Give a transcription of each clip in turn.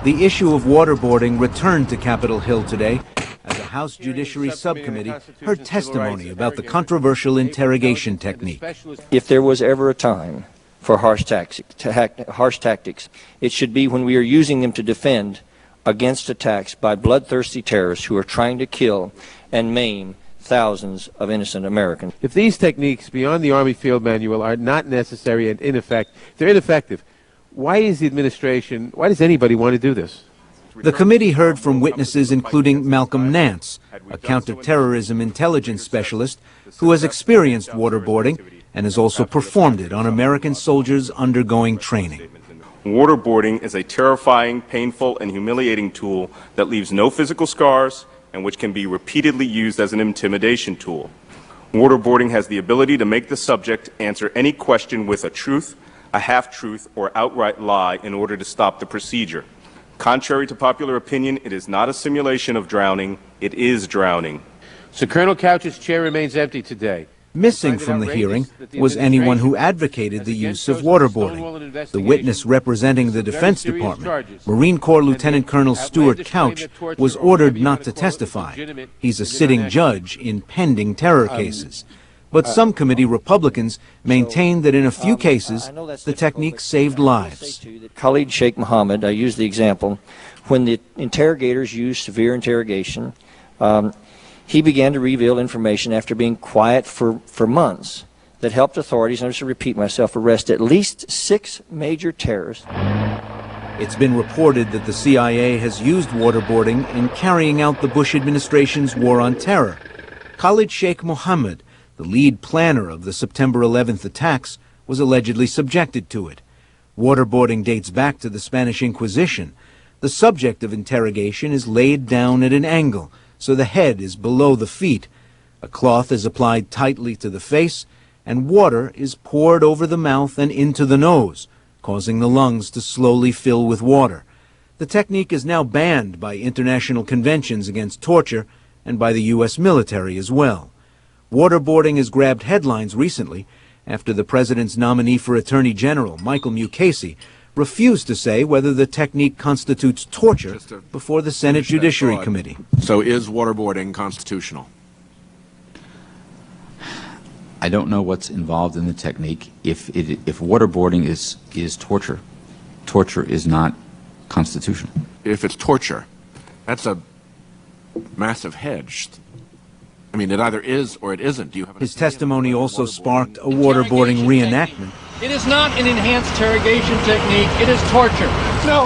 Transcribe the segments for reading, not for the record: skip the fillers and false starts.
The issue of waterboarding returned to Capitol Hill today as a House Judiciary Subcommittee heard testimony about the controversial interrogation technique. If there was ever a time for harsh tactics, it should be when we are using them to defend against attacks by bloodthirsty terrorists who are trying to kill and maim thousands of innocent Americans. If these techniques beyond the Army Field Manual are not necessary and they're ineffective, why does anybody want to do this? The committee heard from witnesses including Malcolm Nance, a counterterrorism intelligence specialist who has experienced waterboarding and has also performed it on American soldiers undergoing training. Waterboarding is a terrifying, painful, and humiliating tool that leaves no physical scars and which can be repeatedly used as an intimidation tool. Waterboarding has the ability to make the subject answer any question with a truth, a half-truth, or outright lie in order to stop the procedure. Contrary to popular opinion, it is not a simulation of drowning, it is drowning. So Colonel Couch's chair remains empty today. Missing from the hearing was anyone who advocated the use of waterboarding. The witness representing the Defense Department, Marine Corps Lieutenant Colonel Stuart Couch, was ordered not to testify. He's a sitting judge in pending terror cases. But some committee Republicans maintained that in a few cases, the technique saved lives. Khalid Sheikh Mohammed, I used the example, when the interrogators used severe interrogation, he began to reveal information after being quiet for months that helped authorities, and I just repeat myself, arrest at least 6 major terrorists. It's been reported that the CIA has used waterboarding in carrying out the Bush administration's war on terror. Khalid Sheikh Mohammed, the lead planner of the September 11th attacks, was allegedly subjected to it. Waterboarding dates back to the Spanish Inquisition. The subject of interrogation is laid down at an angle, so the head is below the feet. A cloth is applied tightly to the face, and water is poured over the mouth and into the nose, causing the lungs to slowly fill with water. The technique is now banned by international conventions against torture and by the U.S. military as well. Waterboarding has grabbed headlines recently after the president's nominee for Attorney General, Michael Mukasey, refused to say whether the technique constitutes torture before the Senate Judiciary Committee. So is waterboarding constitutional? I don't know what's involved in the technique. If waterboarding is torture, torture is not constitutional. If it's torture, that's a massive hedge. I mean, it either is or it isn't. Do you have His testimony also sparked a waterboarding reenactment. It is not an enhanced interrogation technique. It is torture. No,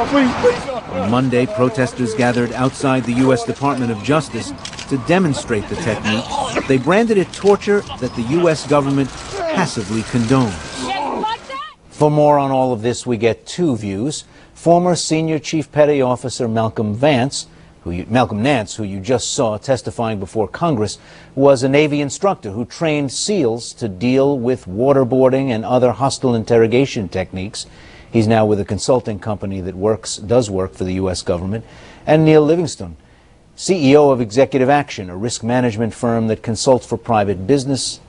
please, no. On Monday, protesters gathered outside the U.S. Department of Justice to demonstrate the technique. They branded it torture that the U.S. government passively condones. For more on all of this, we get 2 views. Former Senior Chief Petty Officer Malcolm Nance, who you just saw testifying before Congress, was a Navy instructor who trained SEALs to deal with waterboarding and other hostile interrogation techniques. He's now with a consulting company that does work for the U.S. government. And Neil Livingston, CEO of Executive Action, a risk management firm that consults for private businesses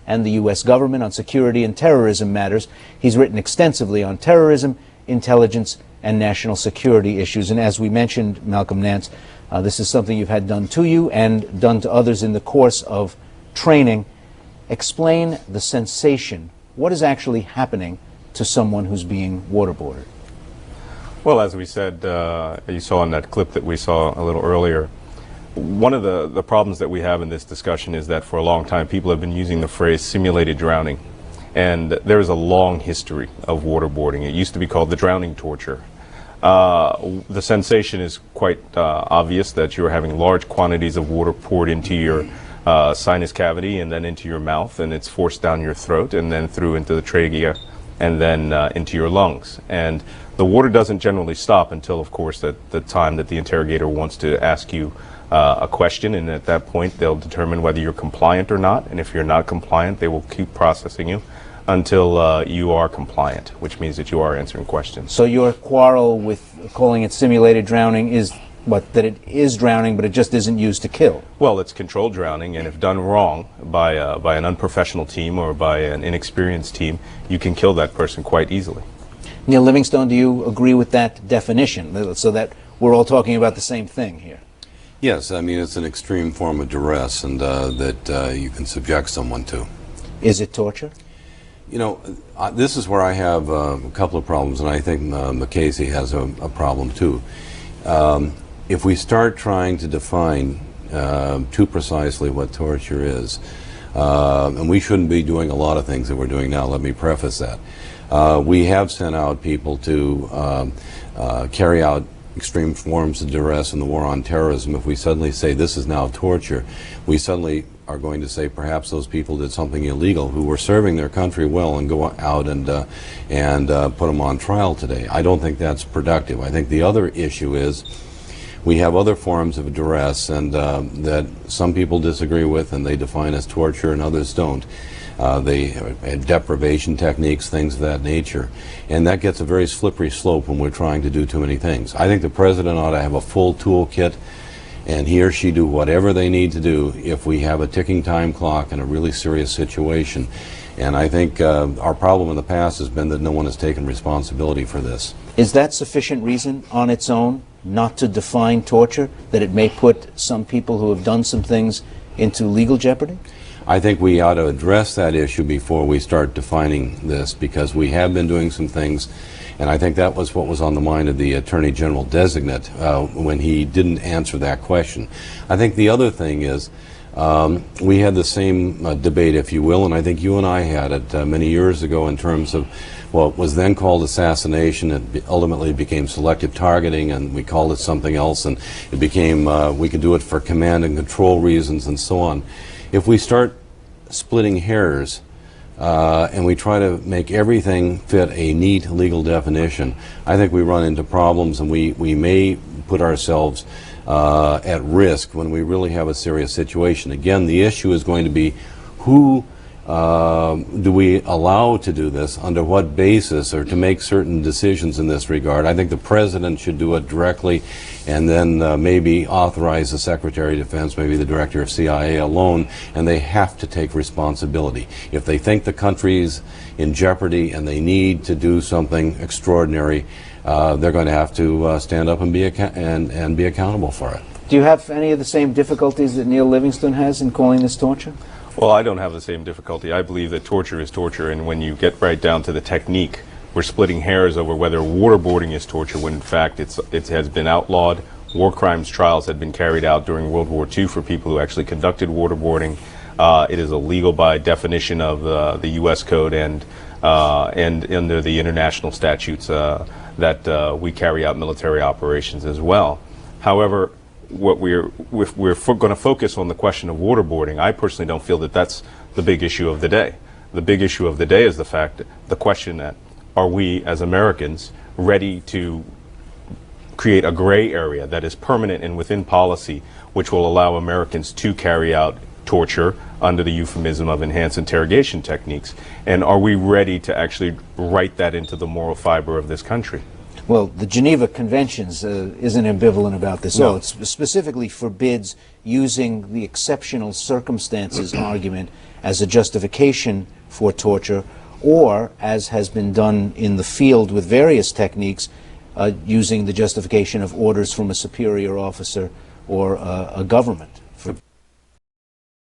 and the U.S. government on security and terrorism matters. He's written extensively on terrorism, intelligence, and national security issues. And as we mentioned, Malcolm Nance, this is something you've had done to you and done to others in the course of training. Explain the sensation. What is actually happening to someone who's being waterboarded? Well, as we said, you saw in that clip that we saw a little earlier, one of the problems that we have in this discussion is that for a long time people have been using the phrase simulated drowning. And there is a long history of waterboarding. It used to be called the drowning torture. The sensation is quite obvious that you're having large quantities of water poured into your sinus cavity and then into your mouth, and it's forced down your throat and then through into the trachea and then into your lungs. And the water doesn't generally stop until, of course, the time that the interrogator wants to ask you a question, and at that point they'll determine whether you're compliant or not, and if you're not compliant they will keep processing you until you are compliant, which means that you are answering questions. So your quarrel with calling it simulated drowning is that it is drowning, but it just isn't used to kill? Well, it's controlled drowning, and if done wrong by an unprofessional team or by an inexperienced team, you can kill that person quite easily. Neil Livingstone, do you agree with that definition, so that we're all talking about the same thing here? Yes, I mean, it's an extreme form of duress and that you can subject someone to. Is it torture? You know, this is where I have a couple of problems, and I think McCasey has a problem too. If we start trying to define too precisely what torture is, and we shouldn't be doing a lot of things that we're doing now, let me preface that. We have sent out people to carry out extreme forms of duress in the war on terrorism. If we suddenly say this is now torture, we suddenly are going to say perhaps those people did something illegal who were serving their country well and go out and put them on trial today. I don't think that's productive. I think the other issue is we have other forms of duress and that some people disagree with and they define as torture and others don't. Deprivation techniques, things of that nature. And that gets a very slippery slope when we're trying to do too many things. I think the president ought to have a full toolkit and he or she do whatever they need to do if we have a ticking time clock in a really serious situation. And I think our problem in the past has been that no one has taken responsibility for this. Is that sufficient reason on its own not to define torture, that it may put some people who have done some things into legal jeopardy? I think we ought to address that issue before we start defining this, because we have been doing some things, and I think that was what was on the mind of the Attorney General designate when he didn't answer that question. I think the other thing is we had the same debate, if you will, and I think you and I had it many years ago in terms of what was then called assassination. It ultimately became selective targeting, and we called it something else, and it became we could do it for command and control reasons and so on. If we start splitting hairs and we try to make everything fit a neat legal definition, I think we run into problems, and we may put ourselves at risk when we really have a serious situation. Again, the issue is going to be who do we allow to do this, under what basis, or to make certain decisions in this regard. I think the president should do it directly, and then maybe authorize the Secretary of Defense, maybe the Director of CIA alone, and they have to take responsibility. If they think the country's in jeopardy and they need to do something extraordinary, they're going to have to stand up and be accountable for it. Do you have any of the same difficulties that Neil Livingstone has in calling this torture? Well, I don't have the same difficulty. I believe that torture is torture, and when you get right down to the technique, we're splitting hairs over whether waterboarding is torture, when in fact it has been outlawed. War crimes trials had been carried out during World War II for people who actually conducted waterboarding. It is illegal by definition of the U.S. Code and under the international statutes that we carry out military operations as well. However, if we're going to focus on the question of waterboarding, I personally don't feel that that's the big issue of the day. The big issue of the day is the question that, are we as Americans ready to create a gray area that is permanent and within policy, which will allow Americans to carry out torture under the euphemism of enhanced interrogation techniques? And are we ready to actually write that into the moral fiber of this country? Well, the Geneva Conventions isn't ambivalent about this. No. It specifically forbids using the exceptional circumstances argument as a justification for torture, or, as has been done in the field with various techniques, using the justification of orders from a superior officer or a government.